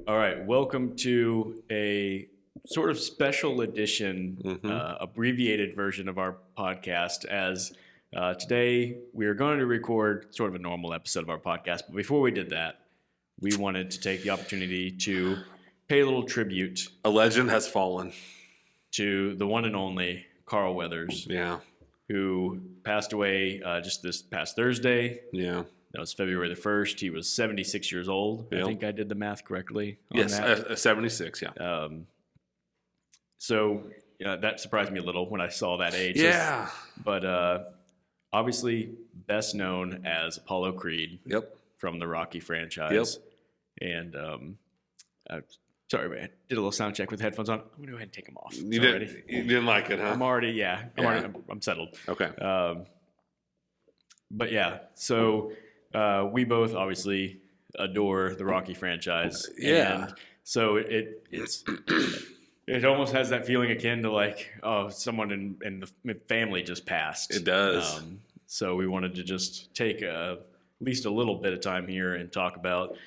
All right, welcome to a sort of special edition, abbreviated version of our podcast. As today we are going to record sort of a normal episode of our podcast, but before we did that, we wanted to take the opportunity to pay a little tribute A legend has fallen. to the one and only Carl Weathers, Yeah, who passed away just this past Thursday. yeah. That was February the 1st. He was 76 years old. Yep. I think I did the math correctly on Yes, that. 76, yeah. So that surprised me a little when I saw that age. Yeah. But obviously best known as Apollo Creed Yep. from the Rocky franchise. And sorry, man. Did a little sound check with headphones on. I'm going to go ahead and take them off. You didn't like it, huh? I'm settled. Okay. But yeah, so we both obviously adore the Rocky franchise. Yeah. And so it almost has that feeling akin to like, oh, someone in the family just passed. It does. So we wanted to just take at least a little bit of time here and talk about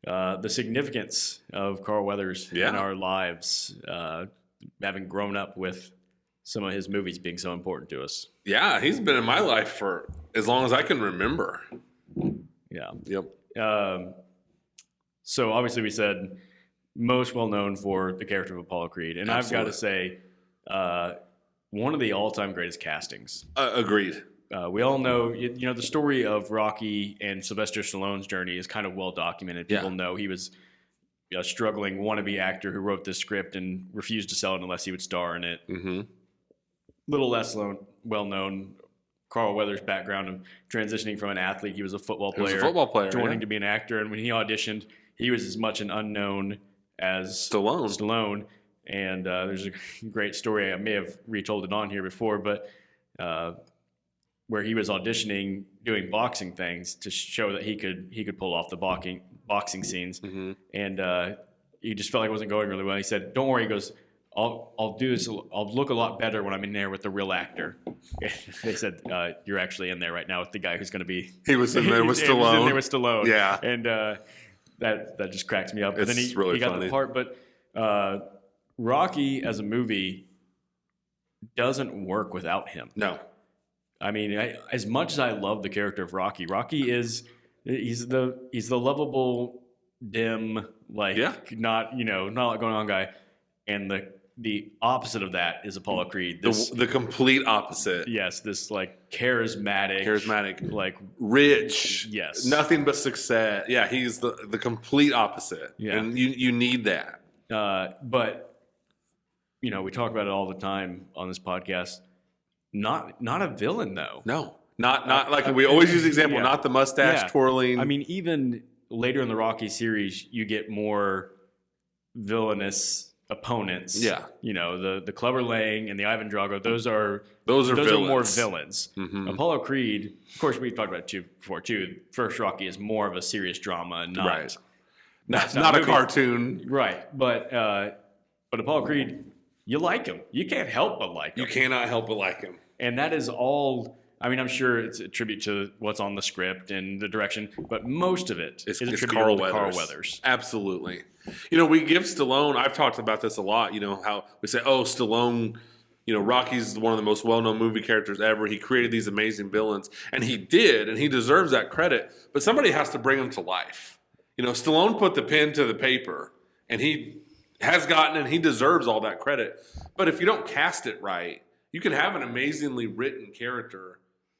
the significance of Carl Weathers in our lives, having grown up with some of his movies being so important to us. Yeah, he's been in my life for as long as I can remember. Yeah. Yep. So obviously we said most well known for the character of Apollo Creed. And Absolutely. I've got to say, one of the all-time greatest castings. Agreed. We all know, the story of Rocky and Sylvester Stallone's journey is kind of well documented. People know he was a struggling wannabe actor who wrote this script and refused to sell it unless he would star in it. Mm-hmm. Little less well known, Carl Weathers' background of transitioning from an athlete. He was a football player. Joining to be an actor. And when he auditioned, he was as much an unknown as Stallone. And there's a great story. I may have retold it on here before, but where he was auditioning, doing boxing things to show that he could pull off the boxing scenes. Mm-hmm. And he just felt like it wasn't going really well. He said, "Don't worry." He goes, I'll do this. I'll look a lot better when I'm in there with the real actor. They said, "You're actually in there right now with the guy who's going to be." He was in there with Stallone. He was in there with Stallone. Yeah, and that just cracks me up. It's But then he really got funny. the part. But Rocky as a movie doesn't work without him. no. I mean, as much as I love the character of Rocky, he's the lovable, dim, not going on guy, and the opposite of that is Apollo Creed. The complete opposite. Yes, this like charismatic, like rich. Yes, nothing but success. Yeah, he's the complete opposite. Yeah, and you need that. But we talk about it all the time on this podcast. Not a villain though. No, not like we always use the example. Not the mustache twirling. I mean, even later in the Rocky series, you get more villainous opponents. Yeah, the Clubber Lang and the Ivan Drago. Those are villains. More villains. Mm-hmm. Apollo Creed, of course, we've talked about it before too. First Rocky is more of a serious drama, and not a cartoon. Right, but Apollo Creed, you like him. You can't help but like him. You cannot help but like him. And that is all. I mean, I'm sure it's a tribute to what's on the script and the direction, but most of it is attributable to Carl Weathers. Absolutely. We give Stallone. I've talked about this a lot. How we say, "Oh, Stallone." Rocky's one of the most well-known movie characters ever. He created these amazing villains, and he did, and he deserves that credit. But somebody has to bring him to life. Stallone put the pen to the paper, and he has gotten, and he deserves all that credit. But if you don't cast it right, you can have an amazingly written character,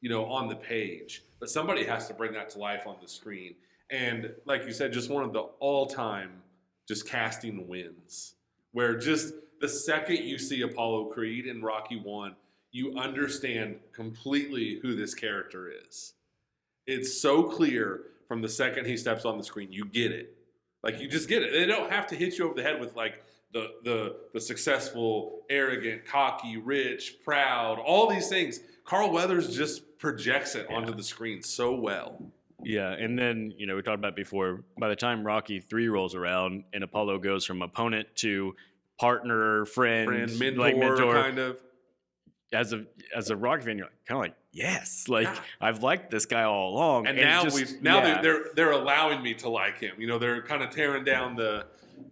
on the page, but somebody has to bring that to life on the screen. And like you said, just one of the all-time just casting wins, where just the second you see Apollo Creed in Rocky 1, you understand completely who this character is. It's so clear from the second he steps on the screen. You get it. Like, you just get it. They don't have to hit you over the head with like the successful, arrogant, cocky, rich, proud, all these things. Carl Weathers just projects it onto the screen so well. Yeah, and then, we talked about it before, by the time Rocky 3 rolls around and Apollo goes from opponent to partner, friend mentor, kind of. As a Rocky fan, you're kind of like, yes, I've liked this guy all along. And now they're allowing me to like him. They're kind of tearing down the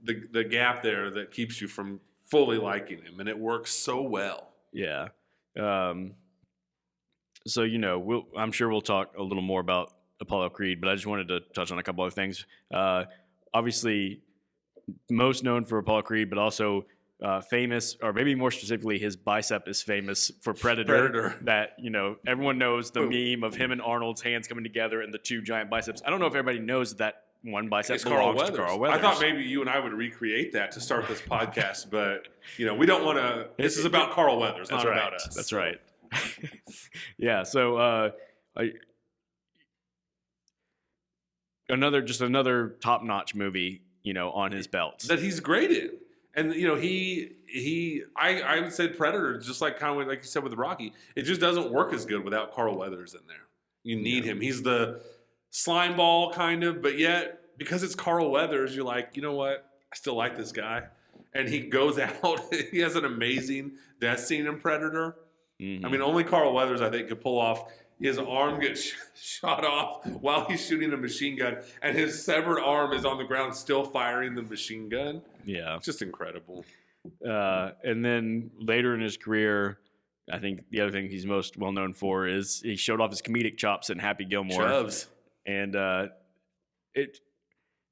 the gap there that keeps you from fully liking him, and it works so well. Yeah. So, I'm sure we'll talk a little more about Apollo Creed, but I just wanted to touch on a couple other things. Obviously, most known for Apollo Creed, but also famous, or maybe more specifically, his bicep is famous for Predator. That, everyone knows the meme of him and Arnold's hands coming together and the two giant biceps. I don't know if everybody knows that one bicep belongs to Carl Weathers. I thought maybe you and I would recreate that to start this podcast, but, we don't want to. This is about Carl Weathers, not about us. That's right. Yeah, so another top-notch movie, on his belt that he's great in, and I would say Predator, just like kind of like you said with Rocky, it just doesn't work as good without Carl Weathers in there. You need him. He's the slime ball kind of, but yet because it's Carl Weathers, you're like, you know what? I still like this guy, and he goes out. He has an amazing death scene in Predator. Mm-hmm. I mean, only Carl Weathers, I think, could pull off. His arm gets shot off while he's shooting a machine gun, and his severed arm is on the ground still firing the machine gun. Yeah. It's just incredible. And then later in his career, I think the other thing he's most well known for is he showed off his comedic chops in Happy Gilmore. Chubbs. And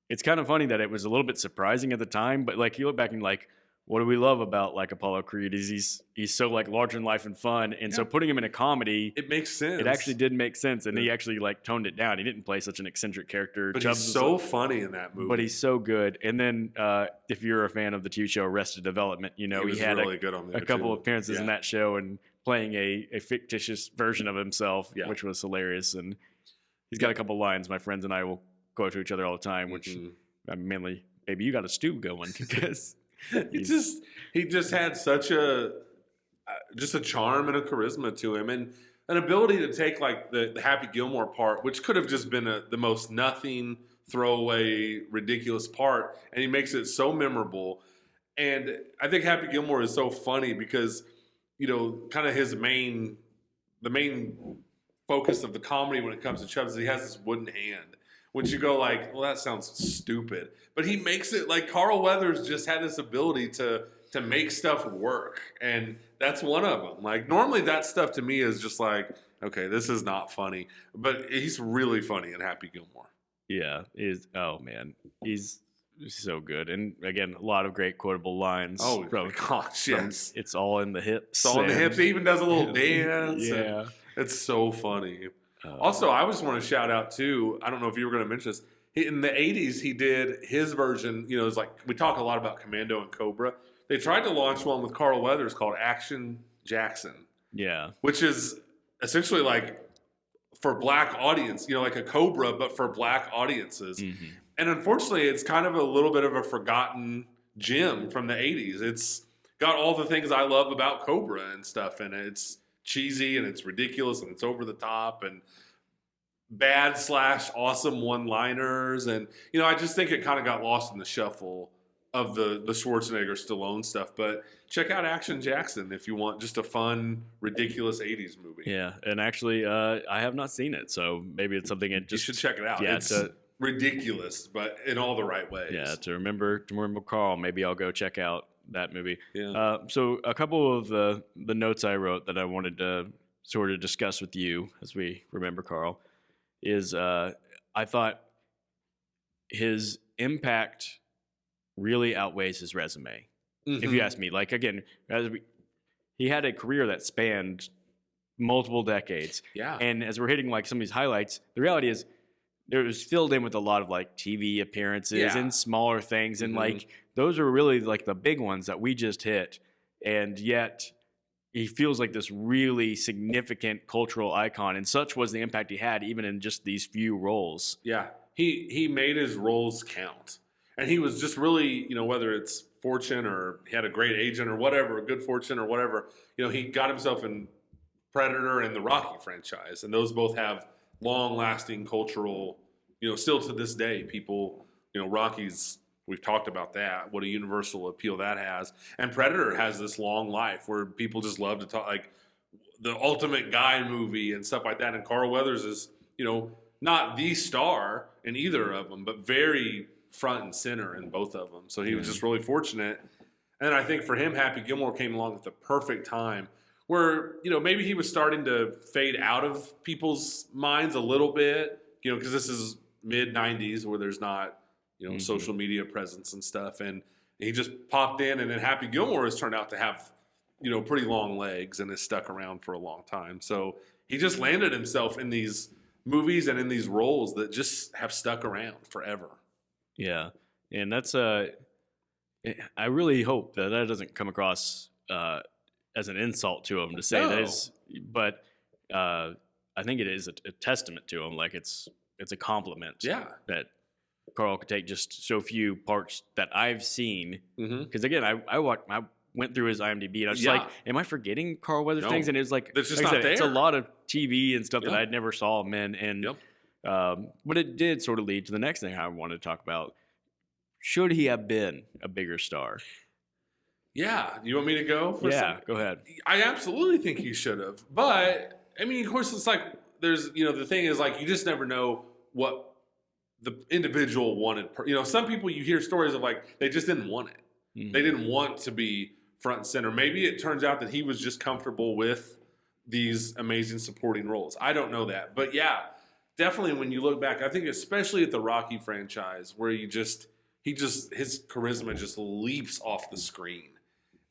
it's kind of funny that it was a little bit surprising at the time, but like you look back and like, what do we love about like Apollo Creed is he's so like larger than life and fun, and so putting him in a comedy, it makes sense. It actually did make sense, and he actually like toned it down. He didn't play such an eccentric character. But Chubbs he's so funny in that movie. But he's so good. And then if you're a fan of the TV show Arrested Development, he had really good on a couple of appearances in that show and playing a fictitious version of himself, which was hilarious. And he's got a couple lines my friends and I will quote to each other all the time, which mainly, maybe you got a stew going because. He just had such a charm and a charisma to him, and an ability to take like the Happy Gilmore part, which could have just been the most nothing throwaway ridiculous part, and he makes it so memorable. And I think Happy Gilmore is so funny because kind of the main focus of the comedy when it comes to Chubbs is he has this wooden hand. Which you go like, well, that sounds stupid. But he makes it like Carl Weathers just had this ability to make stuff work. And that's one of them. Like normally that stuff to me is just like, okay, this is not funny. But he's really funny in Happy Gilmore. Yeah. He's so good. And again, a lot of great quotable lines. Oh, my gosh, yes. It's all in the hips. It's all in the hips. He even does a little dance. Yeah. It's so funny. Also, I just want to shout out too. I don't know if you were going to mention this. In the 80s, he did his version. It's like we talk a lot about Commando and Cobra. They tried to launch one with Carl Weathers called Action Jackson. Yeah. Which is essentially like for black audience, like a Cobra, but for black audiences. Mm-hmm. And unfortunately, it's kind of a little bit of a forgotten gem from the 80s. It's got all the things I love about Cobra and stuff in it. It's cheesy and it's ridiculous and it's over the top and bad / awesome one-liners, and I just think it kind of got lost in the shuffle of the Schwarzenegger Stallone stuff. But check out Action Jackson if you want just a fun, ridiculous 80s movie. Yeah, and actually I have not seen it, so maybe it's something you should check it out. Yeah, it's ridiculous, but in all the right ways. Yeah, to remember Carl, maybe I'll go check out that movie. Yeah. So a couple of the notes I wrote that I wanted to sort of discuss with you as we remember Carl is I thought his impact really outweighs his resume. Mm-hmm. If you ask me, like again, he had a career that spanned multiple decades. Yeah. And as we're hitting like some of these highlights, the reality is it was filled in with a lot of like TV appearances and smaller things. And like, those are really like the big ones that we just hit. And yet he feels like this really significant cultural icon. And such was the impact he had even in just these few roles. Yeah. He made his roles count. And he was just really, whether it's fortune or he had a great agent or whatever, good fortune or whatever, he got himself in Predator and the Rocky franchise. And those both have long-lasting cultural, still to this day, people, Rocky's, we've talked about that, what a universal appeal that has. And Predator has this long life where people just love to talk, like the ultimate guy movie and stuff like that. And Carl Weathers is, not the star in either of them, but very front and center in both of them. So he was just really fortunate. And I think for him, Happy Gilmore came along at the perfect time where, maybe he was starting to fade out of people's minds a little bit, because this is mid-90s where there's not, social media presence and stuff. And he just popped in, and then Happy Gilmore has turned out to have, pretty long legs and has stuck around for a long time. So he just landed himself in these movies and in these roles that just have stuck around forever. Yeah. And that's I really hope that doesn't come across as an insult to him to say this, but I think it is a testament to him. Like it's a compliment. Yeah. That Carl could take just so few parts that I've seen. Because again, I went through his IMDb and I was just like, am I forgetting Carl Weathers things? And it was like, it's just not there. It's a lot of TV and stuff that I never saw him in. And but it did sort of lead to the next thing I wanted to talk about. Should he have been a bigger star? Yeah. You want me to go? Go ahead. I absolutely think he should have. But, I mean, of course, it's like there's, the thing is like you just never know what the individual wanted. Some people you hear stories of like they just didn't want it. They didn't want to be front and center. Maybe it turns out that he was just comfortable with these amazing supporting roles. I don't know that. But, yeah, definitely when you look back, I think especially at the Rocky franchise where his charisma just leaps off the screen.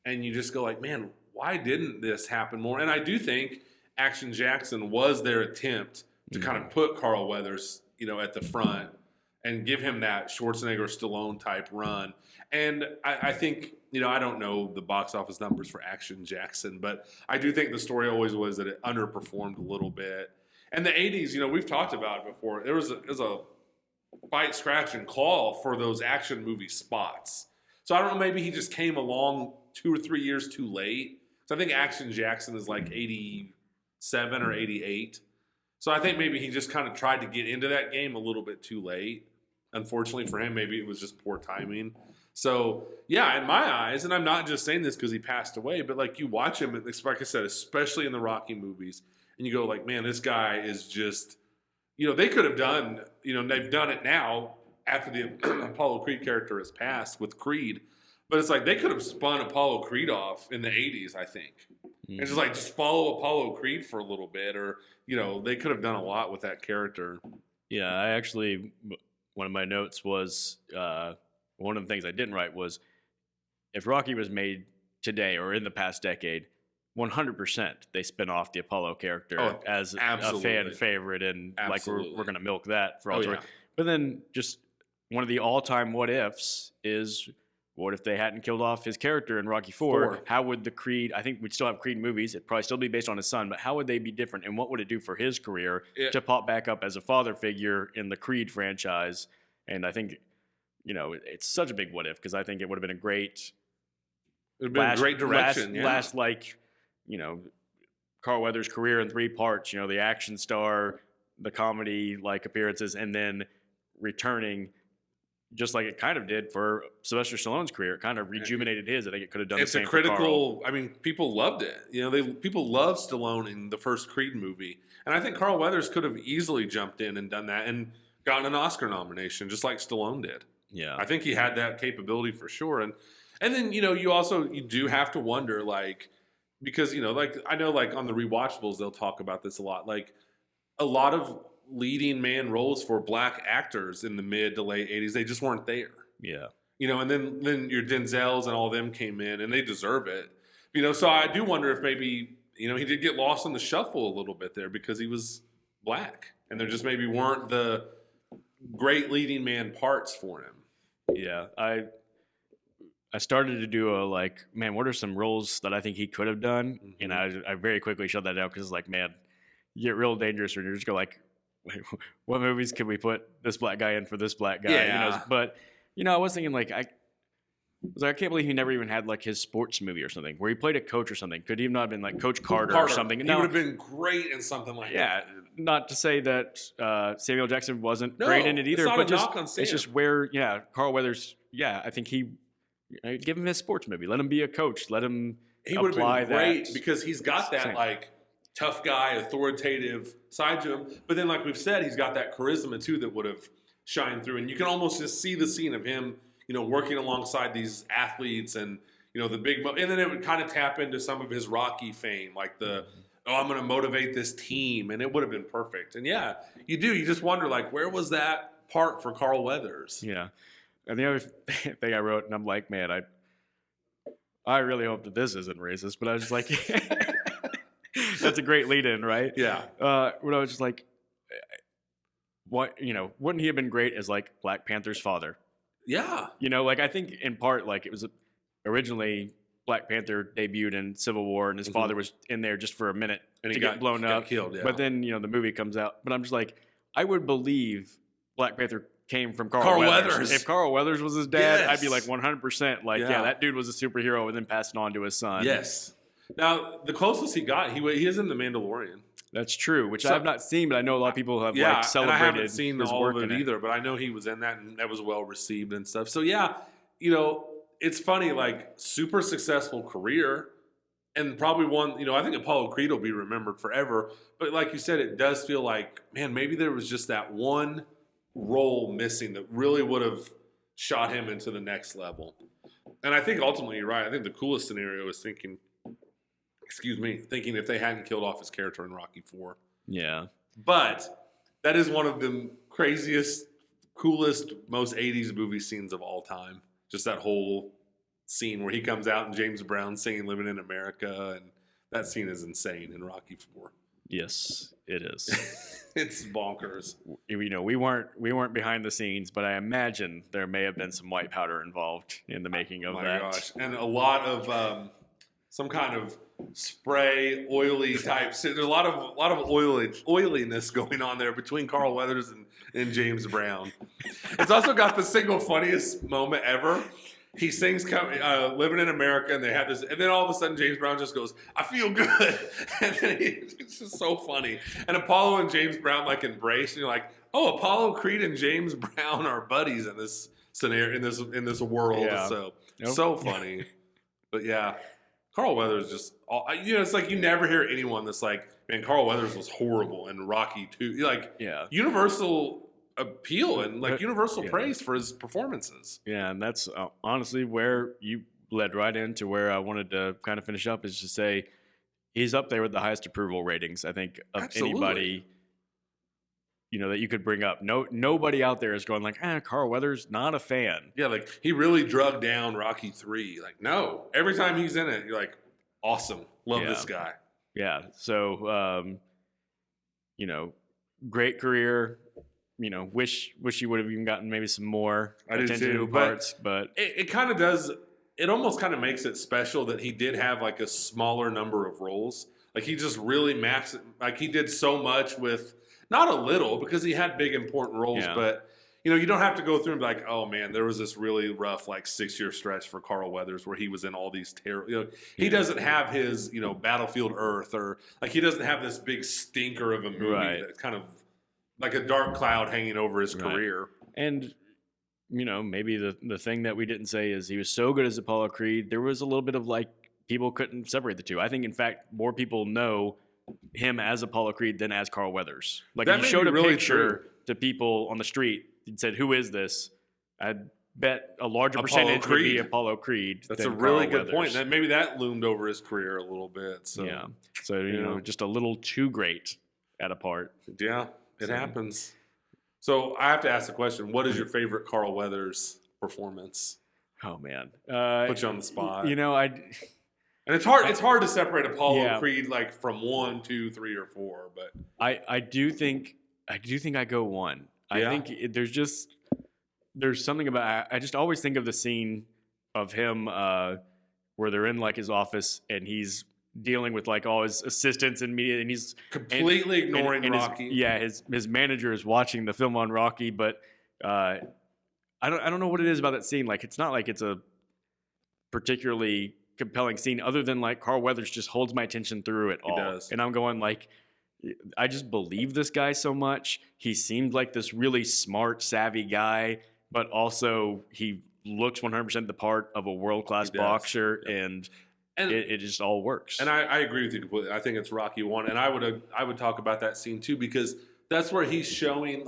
And you just go like, man, why didn't this happen more? And I do think Action Jackson was their attempt to kind of put Carl Weathers, at the front and give him that Schwarzenegger Stallone type run. And I think, I don't know the box office numbers for Action Jackson, but I do think the story always was that it underperformed a little bit. And the 80s, we've talked about it before. There was a fight, scratch, and claw for those action movie spots. So I don't know, maybe he just came along 2 or 3 years too late. So I think Action Jackson is like 87 or 88. So I think maybe he just kind of tried to get into that game a little bit too late. Unfortunately for him, maybe it was just poor timing. So, yeah, in my eyes, and I'm not just saying this because he passed away, but like you watch him, like I said, especially in the Rocky movies, and you go like, man, this guy is just, they could have done, they've done it now after the Apollo Creed character has passed with Creed. But it's like they could have spun Apollo Creed off in the 80s, I think. And just follow Apollo Creed for a little bit, or, they could have done a lot with that character. Yeah, I actually, one of my notes was, one of the things I didn't write was, if Rocky was made today or in the past decade, 100% they spin off the Apollo character as a fan favorite, and like we're going to milk that for all time. But then just one of the all-time what ifs is, what if they hadn't killed off his character in Rocky IV? How would the Creed, I think we'd still have Creed movies, it'd probably still be based on his son, but how would they be different? And what would it do for his career to pop back up as a father figure in the Creed franchise? And I think, it's such a big what if, because I think it would have been a great... It would have been a great direction. Last Carl Weathers' career in 3 parts, the action star, the comedy appearances, and then returning just like it kind of did for Sylvester Stallone's career. It kind of rejuvenated his. I think it could have done the same for Carl. I mean, people loved it. People loved Stallone in the first Creed movie. And I think Carl Weathers could have easily jumped in and done that and gotten an Oscar nomination just like Stallone did. Yeah. I think he had that capability for sure. And then, you do have to wonder, because, I know on the rewatchables, they'll talk about this a lot. Like, a lot of leading man roles for black actors in the mid to late 80s, they just weren't there. Yeah. And then your Denzels and all of them came in, and they deserve it. So I do wonder if maybe, he did get lost in the shuffle a little bit there because he was black, and there just maybe weren't the great leading man parts for him. Yeah. I started to do what are some roles that I think he could have done? Mm-hmm. And I very quickly shut that down because it's like, man, you get real dangerous when you just go like, what movies can we put this black guy in for this black guy? Yeah. But I was thinking I can't believe he never even had his sports movie or something where he played a coach or something. Could he not have been like Coach Carter or something? He would have been great in something like that. Yeah, not to say that Samuel Jackson wasn't great in it either, but it's just where Carl Weathers. Yeah, I think give him his sports movie. Let him be a coach. Let him. He would have been great because he's got that tough guy, authoritative side to him. But then, like we've said, he's got that charisma too that would have shine through, and you can almost just see the scene of him, working alongside these athletes and the big, and then it would kind of tap into some of his Rocky fame, like I'm going to motivate this team, and it would have been perfect. And yeah, you just wonder like, where was that part for Carl Weathers? Yeah, and the other thing I wrote, and I'm like, man, I really hope that this isn't racist, but I was just like, that's a great lead-in, right? Yeah. When I was just like, what, wouldn't he have been great as like Black Panther's father? Yeah. Like I think in part, like it was originally Black Panther debuted in Civil War, and his father was in there just for a minute and to get blown up, killed. Yeah. But then the movie comes out. But I'm just like, I would believe Black Panther came from Carl Weathers. If Carl Weathers was his dad, yes. I'd be like 100%. Like, yeah, that dude was a superhero, and then passed it on to his son. Yes. Now the closest he got, he is in The Mandalorian. That's true, which I have not seen, but I know a lot of people have like celebrated. And I haven't seen all of it either, but I know he was in that, and that was well received and stuff. So yeah, it's funny, like super successful career, and probably one. I think Apollo Creed will be remembered forever. But like you said, it does feel like, man, maybe there was just that one role missing that really would have shot him into the next level. And I think ultimately you're right. I think the coolest scenario is thinking if they hadn't killed off his character in Rocky IV. Yeah. But that is one of the craziest, coolest, most 80s movie scenes of all time. Just that whole scene where he comes out and James Brown singing Living in America. And that scene is insane in Rocky IV. Yes, it is. It's bonkers. We weren't behind the scenes, but I imagine there may have been some white powder involed in the making of that. Oh my gosh. And a lot of some kind of spray, oily type. There's a lot of oiliness going on there between Carl Weathers and James Brown. It's also got the single funniest moment ever. He sings "Living in America," and they have this, and then all of a sudden James Brown just goes, "I feel good," and then it's just so funny. And Apollo and James Brown like embrace, and you're like, "Oh, Apollo Creed and James Brown are buddies in this scenario, in this world." Yeah. So funny. But yeah. Carl Weathers just, it's like you never hear anyone that's like, man, Carl Weathers was horrible in Rocky 2. Like, universal appeal and like universal praise for his performances. Yeah, and that's honestly where you led right into where I wanted to kind of finish up, is to say he's up there with the highest approval ratings, I think, of anybody that you could bring up. Nobody out there is going like, Carl Weathers, not a fan. Yeah, like he really drug down Rocky 3. Like, no. Every time he's in it, you're like, awesome. Love this guy. Yeah. So, great career. Wish he would have even gotten maybe some more attention in parts, but it kind of does. It almost kind of makes it special that he did have like a smaller number of roles. Like he just really maxed it. Like he did so much with. Not a little, because he had big, important roles, but, you don't have to go through and be like, oh, man, there was this really rough, 6-year stretch for Carl Weathers where he was in all these terrible, he doesn't have his, Battlefield Earth, or, he doesn't have this big stinker of a movie that's kind of like a dark cloud hanging over his career. And, maybe the thing that we didn't say is he was so good as Apollo Creed, there was a little bit of, people couldn't separate the two. I think, in fact, more people know him as Apollo Creed than as Carl Weathers. Like, if you showed a picture to people on the street and said, "Who is this?" I'd bet a larger percentage would be Apollo Creed. That's a really good point. Maybe that loomed over his career a little bit. So yeah, so just a little too great at a part. Yeah, it happens. So I have to ask the question: what is your favorite Carl Weathers performance? Oh man, put you on the spot. And it's hard. It's hard to separate Apollo Creed from 1, 2, 3, or 4. But I do think I go 1. I think there's something about. I just always think of the scene of him where they're in his office and he's dealing with all his assistants and media, and he's completely ignoring Rocky. His manager is watching the film on Rocky, but I don't know what it is about that scene. It's not like it's a particularly compelling scene, other than Carl Weathers just holds my attention through it all. He does. And I'm going I just believe this guy so much. He seemed like this really smart, savvy guy, but also he looks 100% the part of a world-class boxer, and it just all works. And I agree with you completely. I think it's Rocky 1, and I would talk about that scene too, because that's where he's showing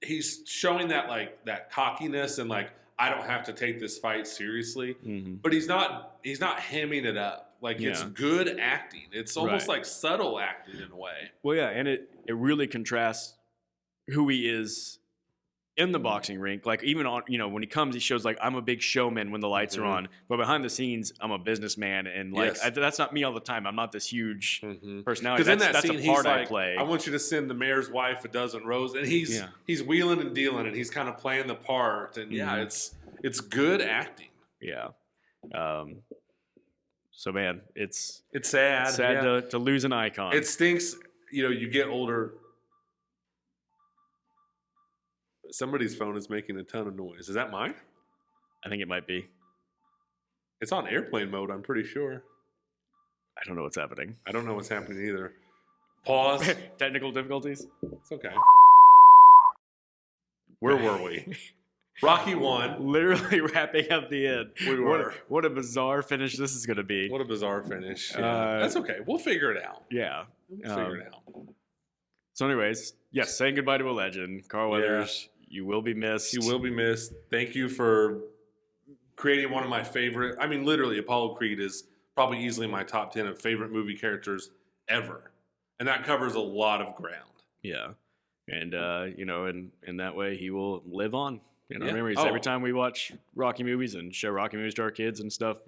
he's showing that like that cockiness and like I don't have to take this fight seriously, but he's not hemming it up. Like it's good acting. It's almost like subtle acting in a way. Well, yeah, and it really contrasts who he is in the boxing rink. Like even on, when he comes, he shows like I'm a big showman when the lights are on, but behind the scenes, I'm a businessman, and like that's not me all the time. I'm not this huge personality. Because in that that's scene, a part he's like, I play. I want you to send the mayor's wife a dozen roses, and he's wheeling and dealing, and he's kind of playing the part, and it's good acting. Yeah. So man, it's sad to lose an icon. It stinks. You get older. Somebody's phone is making a ton of noise. Is that mine? I think it might be. It's on airplane mode, I'm pretty sure. I don't know what's happening. I don't know what's happening either. Pause. Technical difficulties? It's okay. Where were we? Rocky won. Literally wrapping up the end. We were. What a bizarre finish this is going to be. What a bizarre finish. Yeah. That's okay. We'll figure it out. Yeah. We'll figure it out. So anyways, yes, saying goodbye to a legend. Carl Weathers, you will be missed. You will be missed. Thank you for creating one of my favorite. I mean, literally, Apollo Creed is probably easily my top 10 of favorite movie characters ever. And that covers a lot of ground. Yeah. And, in that way, he will live on. Memories. Every time we watch Rocky movies and show Rocky movies to our kids and stuff,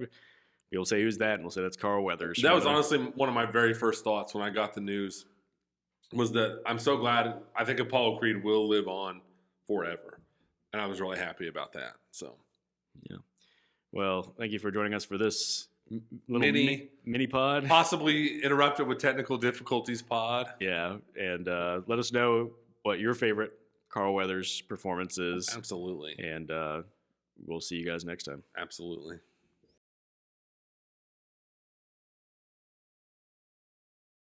we'll say, who's that? And we'll say, that's Carl Weathers. That was honestly one of my very first thoughts when I got the news, was that I'm so glad. I think Apollo Creed will live on forever. And I was really happy about that. So, yeah. Well, thank you for joining us for this little mini pod. Possibly interrupted with technical difficulties pod. Yeah. And let us know what your favorite Carl Weathers performance is. Absolutely. And we'll see you guys next time. Absolutely.